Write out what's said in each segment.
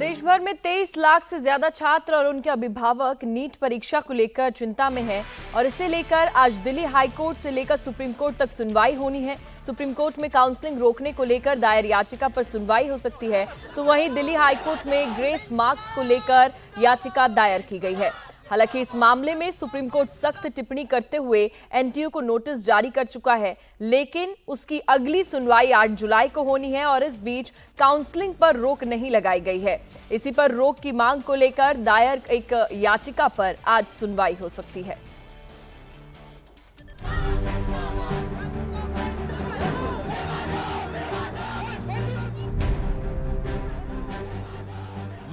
देश भर में 23 लाख से ज्यादा छात्र और उनके अभिभावक नीट परीक्षा को लेकर चिंता में हैं और इसे लेकर आज दिल्ली हाई कोर्ट से लेकर सुप्रीम कोर्ट तक सुनवाई होनी है। सुप्रीम कोर्ट में काउंसलिंग रोकने को लेकर दायर याचिका पर सुनवाई हो सकती है, तो वहीं दिल्ली हाई कोर्ट में ग्रेस मार्क्स को लेकर याचिका दायर की गई है। हालांकि इस मामले में सुप्रीम कोर्ट सख्त टिप्पणी करते हुए एनटीयू को नोटिस जारी कर चुका है, लेकिन उसकी अगली सुनवाई 8 जुलाई को होनी है और इस बीच काउंसलिंग पर रोक नहीं लगाई गई है। इसी पर रोक की मांग को लेकर दायर एक याचिका पर आज सुनवाई हो सकती है।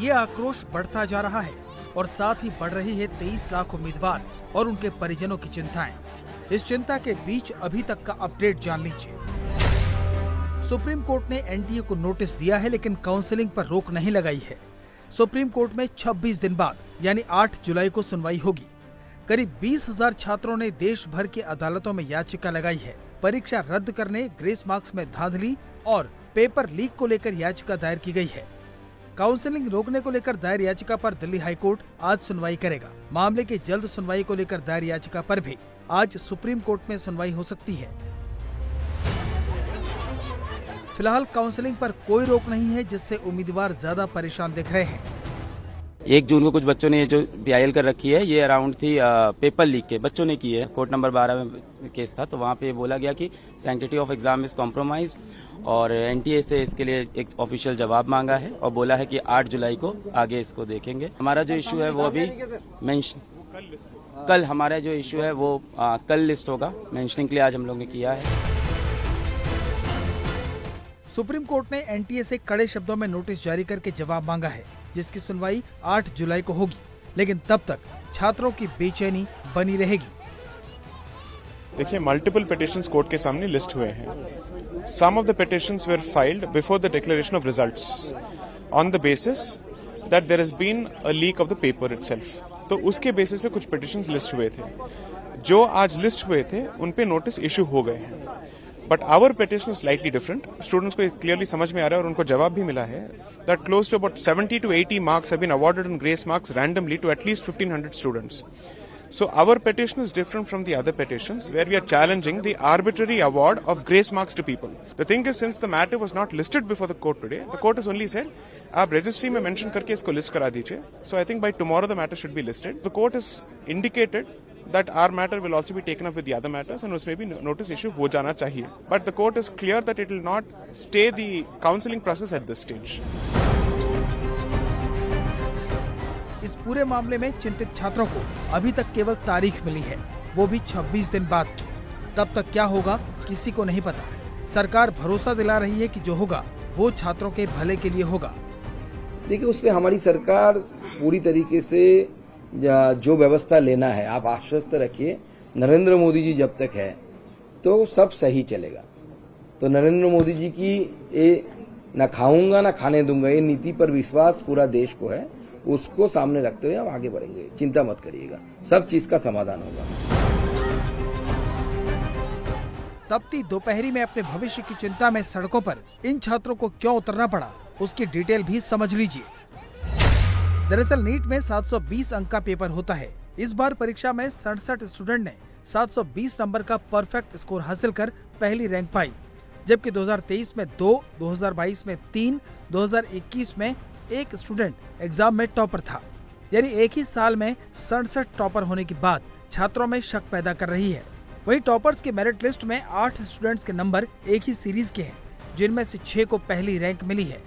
ये आक्रोश बढ़ता जा रहा है और साथ ही बढ़ रही है 23 लाख उम्मीदवार और उनके परिजनों की चिंताएं। इस चिंता के बीच अभी तक का अपडेट जान लीजिए। सुप्रीम कोर्ट ने एनटीए को नोटिस दिया है, लेकिन काउंसलिंग पर रोक नहीं लगाई है। सुप्रीम कोर्ट में 26 दिन बाद यानी 8 जुलाई को सुनवाई होगी। करीब 20,000 छात्रों ने देश भर की अदालतों में याचिका लगाई है। परीक्षा रद्द करने, ग्रेस मार्क्स में धांधली और पेपर लीक को लेकर याचिका दायर की गई है। काउंसलिंग रोकने को लेकर दायर याचिका पर दिल्ली हाई कोर्ट आज सुनवाई करेगा। मामले की जल्द सुनवाई को लेकर दायर याचिका पर भी आज सुप्रीम कोर्ट में सुनवाई हो सकती है। फिलहाल काउंसलिंग पर कोई रोक नहीं है, जिससे उम्मीदवार ज्यादा परेशान दिख रहे हैं। 1 जून को कुछ बच्चों ने ये जो बीआईएल कर रखी है, ये अराउंड थी पेपर लीक के बच्चों ने की है। कोर्ट नंबर 12 में केस था, तो वहाँ पे बोला गया कि sanctity of exam is compromise और एनटीए से इसके लिए एक ऑफिशियल जवाब मांगा है और बोला है कि 8 जुलाई को आगे इसको देखेंगे। हमारा जो इश्यू है वो अभी कल हमारा जो इश्यू है वो कल लिस्ट होगा। मेंशनिंग के लिए आज हम लोग ने किया है। सुप्रीम कोर्ट ने एनटीए से कड़े शब्दों में नोटिस जारी करके जवाब मांगा है, जिसकी सुनवाई 8 जुलाई को होगी, लेकिन तब तक छात्रों की बेचैनी बनी रहेगी। देखिए, मल्टीपल पिटिशंस कोर्ट के सामने लिस्ट हुए हैं। Some of the petitions were filed before the declaration of results on the basis that there has been a leak of the paper itself. तो उसके बेसिस पे कुछ पिटिशंस लिस्ट हुए थे। जो आज लिस्ट हुए थे उन पे नोटिस इशू हो गए हैं। But our petition is slightly different. Students को क्लियरली समझ में आ रहा है और उनको जवाब भी मिला है that close to about 70 to 80 marks have been awarded in grace marks randomly to at least 1,500 students. So our petition is different from the other petitions where we are challenging the arbitrary award of grace marks to people. The thing is, since the matter was not listed before the court today, the court has only said, आप registry में mention करके इसको list करा दीजिए. So I think by tomorrow the matter should be listed. The court has indicated that our matter will also be taken up with the other matters and उसमें भी notice issue हो जाना चाहिए. But the court is clear that it will not stay the counseling process at this stage. इस पूरे मामले में चिंतित छात्रों को अभी तक केवल तारीख मिली है, वो भी 26 दिन बाद की। तब तक क्या होगा किसी को नहीं पता। सरकार भरोसा दिला रही है कि जो होगा वो छात्रों के भले के लिए होगा। देखिए, उस पे हमारी सरकार पूरी तरीके से जो व्यवस्था लेना है, आप आश्वस्त रखिए, नरेंद्र मोदी जी जब तक है तो सब सही चलेगा। तो नरेंद्र मोदी जी की ये न खाऊंगा न खाने दूंगा ये नीति पर विश्वास पूरा देश को है। उसको सामने रखते हुए हम आगे बढ़ेंगे। चिंता मत करिएगा, सब चीज का समाधान होगा। तपती दोपहरी में अपने भविष्य की चिंता में सड़कों पर इन छात्रों को क्यों उतरना पड़ा, उसकी डिटेल भी समझ लीजिए। दरअसल नीट में 720 अंक का पेपर होता है। इस बार परीक्षा में 67 स्टूडेंट ने 720 नंबर का परफेक्ट स्कोर हासिल कर पहली रैंक पाई, जबकि 2023 में 2, 2022 में 3, 2021 में 1 स्टूडेंट एग्जाम में टॉपर था। यानी एक ही साल में 67 टॉपर होने की बात छात्रों में शक पैदा कर रही है। वहीं टॉपर्स की मेरिट लिस्ट में 8 स्टूडेंट्स के नंबर एक ही सीरीज के हैं, जिनमें से 6 को पहली रैंक मिली है।